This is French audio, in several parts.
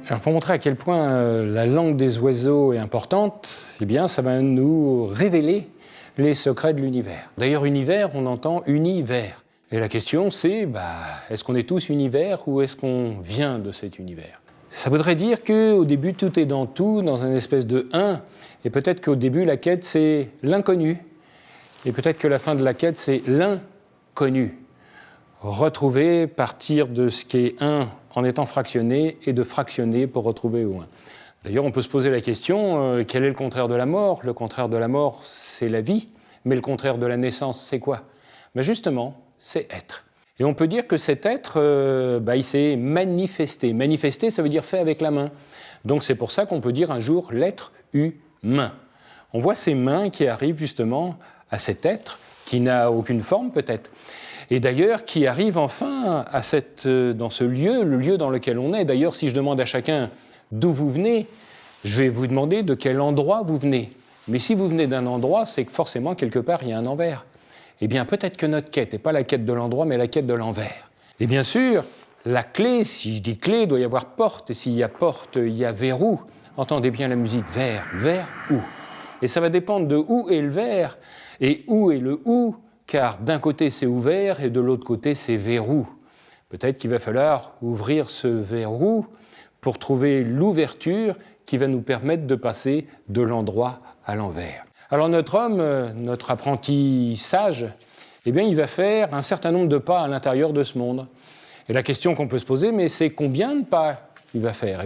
Alors pour montrer à quel point la langue des oiseaux est importante, eh bien, ça va nous révéler les secrets de l'univers. D'ailleurs, univers, on entend univers. Et la question, c'est, est-ce qu'on est tous univers ou est-ce qu'on vient de cet univers? Ça voudrait dire qu'au début, tout est dans tout, dans une espèce de un, et peut-être qu'au début, la quête, c'est l'inconnu. Et peut-être que la fin de la quête, c'est l'inconnu. Retrouver, partir de ce qui est un en étant fractionné et de fractionner pour retrouver au un. D'ailleurs, on peut se poser la question, quel est le contraire de la mort? Le contraire de la mort, c'est la vie, mais le contraire de la naissance, c'est quoi? Justement, c'est être. Et on peut dire que cet être, il s'est manifesté. Manifesté, ça veut dire fait avec la main. Donc c'est pour ça qu'on peut dire un jour l'être humain. On voit ces mains qui arrivent justement à cet être qui n'a aucune forme peut-être. Et d'ailleurs, qui arrive enfin dans ce lieu, le lieu dans lequel on est. D'ailleurs, si je demande à chacun d'où vous venez, je vais vous demander de quel endroit vous venez. Mais si vous venez d'un endroit, c'est que forcément, quelque part, il y a un envers. Eh bien, peut-être que notre quête n'est pas la quête de l'endroit, mais la quête de l'envers. Et bien sûr, la clé, si je dis clé, il doit y avoir porte. Et s'il y a porte, il y a verrou. Entendez bien la musique, vers où. Et ça va dépendre de où est le vers et où est le où. Car d'un côté c'est ouvert et de l'autre côté c'est verrou. Peut-être qu'il va falloir ouvrir ce verrou pour trouver l'ouverture qui va nous permettre de passer de l'endroit à l'envers. Alors notre homme, notre apprenti sage, il va faire un certain nombre de pas à l'intérieur de ce monde. Et la question qu'on peut se poser, mais c'est combien de pas il va faire?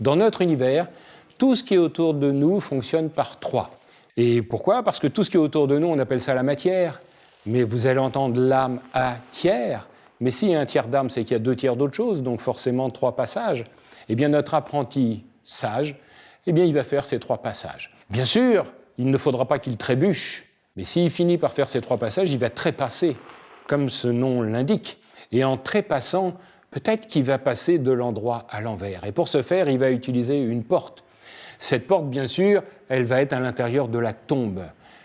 Dans notre univers, tout ce qui est autour de nous fonctionne par 3. Et pourquoi? Parce que tout ce qui est autour de nous, on appelle ça la matière. Mais vous allez entendre l'âme à tiers. Mais s'il y a un tiers d'âme, c'est qu'il y a 2 tiers d'autre chose, donc forcément 3 passages. Notre apprenti sage, il va faire ces 3 passages. Bien sûr, il ne faudra pas qu'il trébuche, mais s'il finit par faire ces 3 passages, il va trépasser, comme ce nom l'indique. Et en trépassant, peut-être qu'il va passer de l'endroit à l'envers. Et pour ce faire, il va utiliser une porte. Cette porte, bien sûr, elle va être à l'intérieur de la tombe.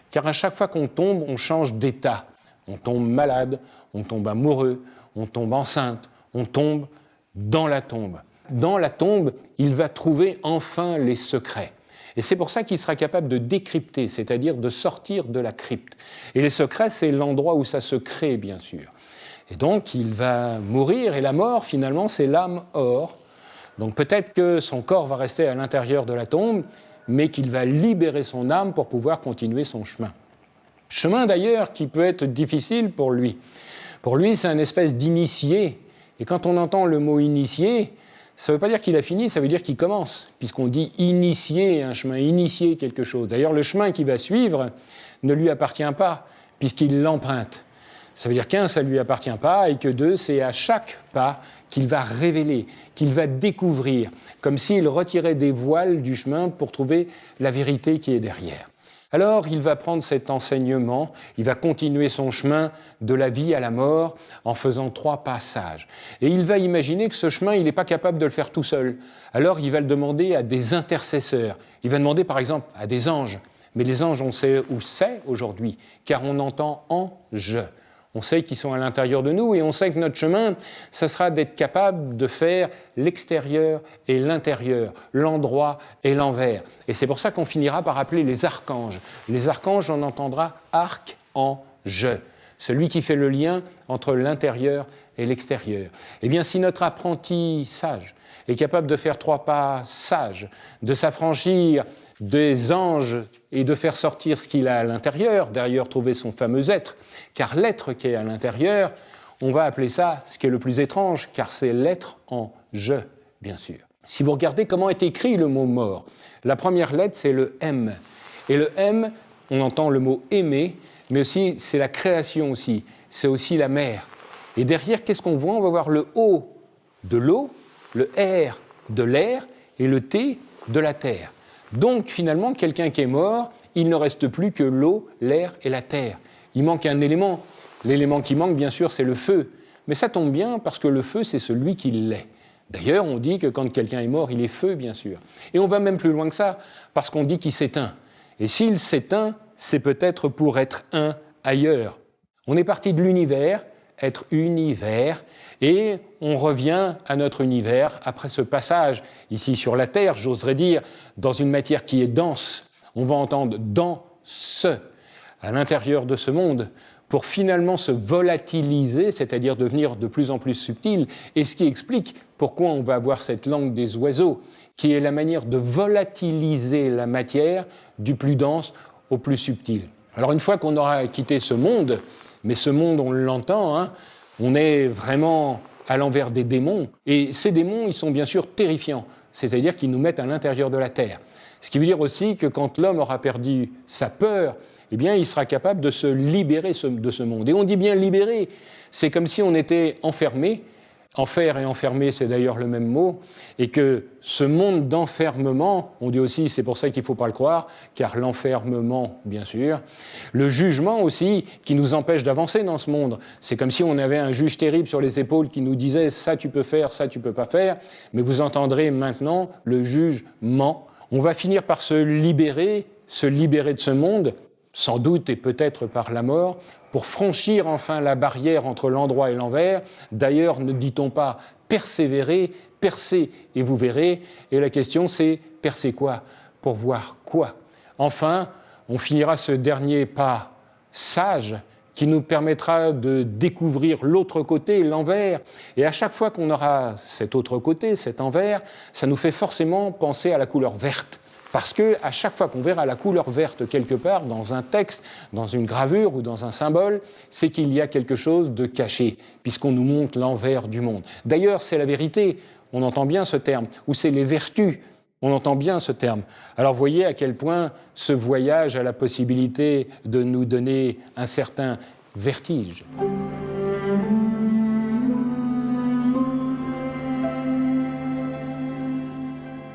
Car à chaque fois qu'on tombe, on change d'état. On tombe malade, on tombe amoureux, on tombe enceinte, on tombe dans la tombe. Dans la tombe, il va trouver enfin les secrets. Et c'est pour ça qu'il sera capable de décrypter, c'est-à-dire de sortir de la crypte. Et les secrets, c'est l'endroit où ça se crée, bien sûr. Et donc, il va mourir, et la mort, finalement, c'est l'âme or. Donc peut-être que son corps va rester à l'intérieur de la tombe, mais qu'il va libérer son âme pour pouvoir continuer son chemin. Chemin d'ailleurs qui peut être difficile pour lui. Pour lui, c'est une espèce d'initié. Et quand on entend le mot initié, ça ne veut pas dire qu'il a fini, ça veut dire qu'il commence, puisqu'on dit initier un chemin, initier quelque chose. D'ailleurs, le chemin qu'il va suivre ne lui appartient pas, puisqu'il l'emprunte. Ça veut dire qu'un, ça ne lui appartient pas, et que deux, c'est à chaque pas qu'il va révéler, qu'il va découvrir, comme s'il retirait des voiles du chemin pour trouver la vérité qui est derrière. Alors, il va prendre cet enseignement, il va continuer son chemin de la vie à la mort en faisant 3 passages. Et il va imaginer que ce chemin, il n'est pas capable de le faire tout seul. Alors, il va le demander à des intercesseurs. Il va demander, par exemple, à des anges. Mais les anges, on sait où c'est aujourd'hui, car on entend « ange ». On sait qu'ils sont à l'intérieur de nous et on sait que notre chemin, ça sera d'être capable de faire l'extérieur et l'intérieur, l'endroit et l'envers. Et c'est pour ça qu'on finira par appeler les archanges. Les archanges, on entendra arc-en-je, celui qui fait le lien entre l'intérieur et l'extérieur. Eh bien, si notre apprenti sage est capable de faire 3 pas sages, de s'affranchir des anges et de faire sortir ce qu'il a à l'intérieur, d'ailleurs trouver son fameux être, car l'être qui est à l'intérieur, on va appeler ça ce qui est le plus étrange, car c'est l'être en je, bien sûr. Si vous regardez comment est écrit le mot mort, la première lettre c'est le M. Et le M, on entend le mot aimer, mais aussi c'est la création aussi, c'est aussi la mer. Et derrière, qu'est-ce qu'on voit? On va voir le O de l'eau, le R de l'air et le T de la terre. Donc, finalement, quelqu'un qui est mort, il ne reste plus que l'eau, l'air et la terre. Il manque un élément. L'élément qui manque, bien sûr, c'est le feu. Mais ça tombe bien parce que le feu, c'est celui qui l'est. D'ailleurs, on dit que quand quelqu'un est mort, il est feu, bien sûr. Et on va même plus loin que ça, parce qu'on dit qu'il s'éteint. Et s'il s'éteint, c'est peut-être pour être un ailleurs. On est parti de l'univers, être univers. Et on revient à notre univers après ce passage ici sur la Terre, j'oserais dire, dans une matière qui est dense. On va entendre « dense » à l'intérieur de ce monde, pour finalement se volatiliser, c'est-à-dire devenir de plus en plus subtil, et ce qui explique pourquoi on va avoir cette langue des oiseaux, qui est la manière de volatiliser la matière du plus dense au plus subtil. Alors une fois qu'on aura quitté ce monde, mais ce monde on l'entend, hein, on est vraiment à l'envers des démons, et ces démons ils sont bien sûr terrifiants, c'est-à-dire qu'ils nous mettent à l'intérieur de la terre. Ce qui veut dire aussi que quand l'homme aura perdu sa peur, eh bien, il sera capable de se libérer de ce monde. Et on dit bien libérer, c'est comme si on était enfermé. Enfer et enfermé, c'est d'ailleurs le même mot, et que ce monde d'enfermement, on dit aussi, c'est pour ça qu'il ne faut pas le croire, car l'enfermement, bien sûr, le jugement aussi, qui nous empêche d'avancer dans ce monde. C'est comme si on avait un juge terrible sur les épaules qui nous disait « ça tu peux faire, ça tu peux pas faire », mais vous entendrez maintenant le jugement. On va finir par se libérer de ce monde, sans doute et peut-être par la mort, pour franchir enfin la barrière entre l'endroit et l'envers. D'ailleurs, ne dit-on pas persévérer, percez et vous verrez. Et la question c'est percer quoi? Pour voir quoi? Enfin, on finira ce dernier pas sage qui nous permettra de découvrir l'autre côté, l'envers. Et à chaque fois qu'on aura cet autre côté, cet envers, ça nous fait forcément penser à la couleur verte. Parce qu'à chaque fois qu'on verra la couleur verte quelque part, dans un texte, dans une gravure ou dans un symbole, c'est qu'il y a quelque chose de caché, puisqu'on nous montre l'envers du monde. D'ailleurs, c'est la vérité, on entend bien ce terme, ou c'est les vertus, on entend bien ce terme. Alors voyez à quel point ce voyage a la possibilité de nous donner un certain vertige.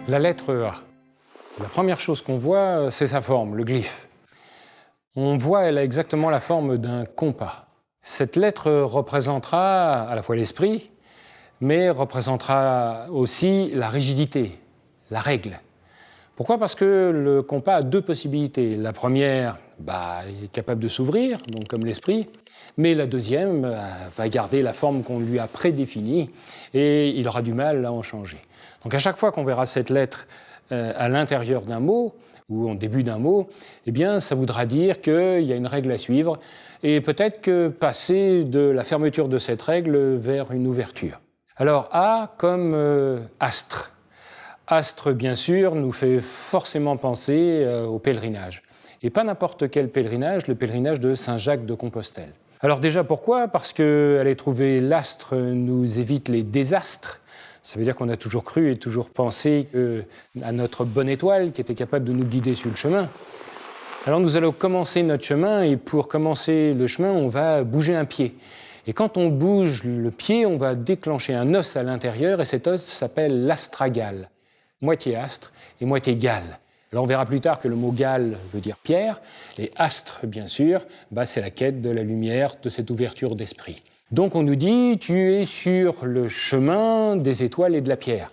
La lettre A. La première chose qu'on voit, c'est sa forme, le glyphe. On voit, elle a exactement la forme d'un compas. Cette lettre représentera à la fois l'esprit, mais représentera aussi la rigidité, la règle. Pourquoi? Parce que le compas a deux possibilités. La première, est capable de s'ouvrir, donc comme l'esprit, mais la deuxième va garder la forme qu'on lui a prédéfinie et il aura du mal à en changer. Donc à chaque fois qu'on verra cette lettre à l'intérieur d'un mot ou en début d'un mot, eh bien, ça voudra dire qu'il y a une règle à suivre et peut-être que passer de la fermeture de cette règle vers une ouverture. Alors A comme astre. Astre, bien sûr, nous fait forcément penser au pèlerinage. Et pas n'importe quel pèlerinage, le pèlerinage de Saint-Jacques de Compostelle. Alors déjà, pourquoi? Parce qu'aller trouver l'astre nous évite les désastres. Ça veut dire qu'on a toujours cru et toujours pensé à notre bonne étoile qui était capable de nous guider sur le chemin. Alors nous allons commencer notre chemin et pour commencer le chemin, on va bouger un pied. Et quand on bouge le pied, on va déclencher un os à l'intérieur et cet os s'appelle l'astragale. Moitié astre et moitié gale. Alors on verra plus tard que le mot gale veut dire pierre et astre, bien sûr, c'est la quête de la lumière, de cette ouverture d'esprit. Donc on nous dit, tu es sur le chemin des étoiles et de la pierre.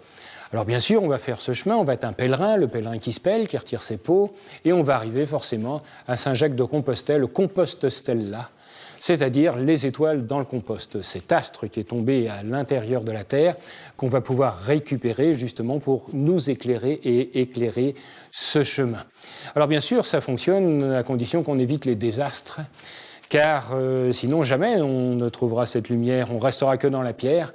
Alors bien sûr, on va faire ce chemin, on va être un pèlerin, le pèlerin qui se pèle, qui retire ses peaux, et on va arriver forcément à Saint-Jacques de Compostelle, Compostella, c'est-à-dire les étoiles dans le compost, cet astre qui est tombé à l'intérieur de la Terre, qu'on va pouvoir récupérer justement pour nous éclairer et éclairer ce chemin. Alors bien sûr, ça fonctionne à condition qu'on évite les désastres, car sinon jamais on ne trouvera cette lumière, on restera que dans la pierre.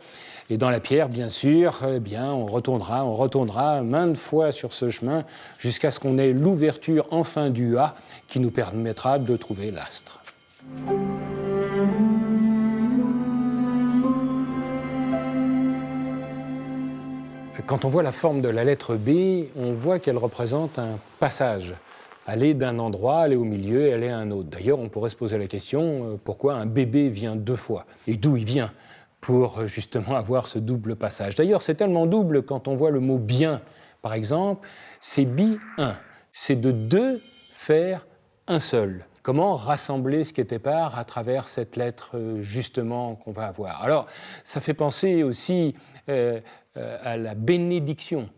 Et dans la pierre, bien sûr, on retournera maintes fois sur ce chemin jusqu'à ce qu'on ait l'ouverture enfin du A qui nous permettra de trouver l'astre. Quand on voit la forme de la lettre B, on voit qu'elle représente un passage. Aller d'un endroit, aller au milieu et aller à un autre. D'ailleurs, on pourrait se poser la question, pourquoi un bébé vient deux fois? Et d'où il vient? Pour justement avoir ce double passage. D'ailleurs, c'est tellement double quand on voit le mot bien, par exemple, c'est bi-un. C'est de deux faire un seul. Comment rassembler ce qui était part à travers cette lettre, justement, qu'on va avoir. Alors, ça fait penser aussi à la bénédiction.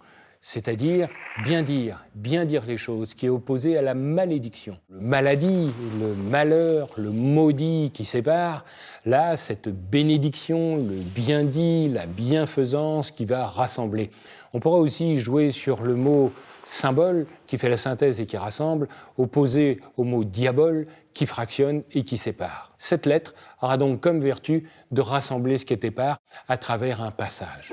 c'est-à-dire bien dire les choses, qui est opposé à la malédiction. Le maladie, le malheur, le maudit qui sépare, là, cette bénédiction, le bien dit, la bienfaisance qui va rassembler. On pourra aussi jouer sur le mot symbole qui fait la synthèse et qui rassemble, opposé au mot diabole qui fractionne et qui sépare. Cette lettre aura donc comme vertu de rassembler ce qui est épars à travers un passage.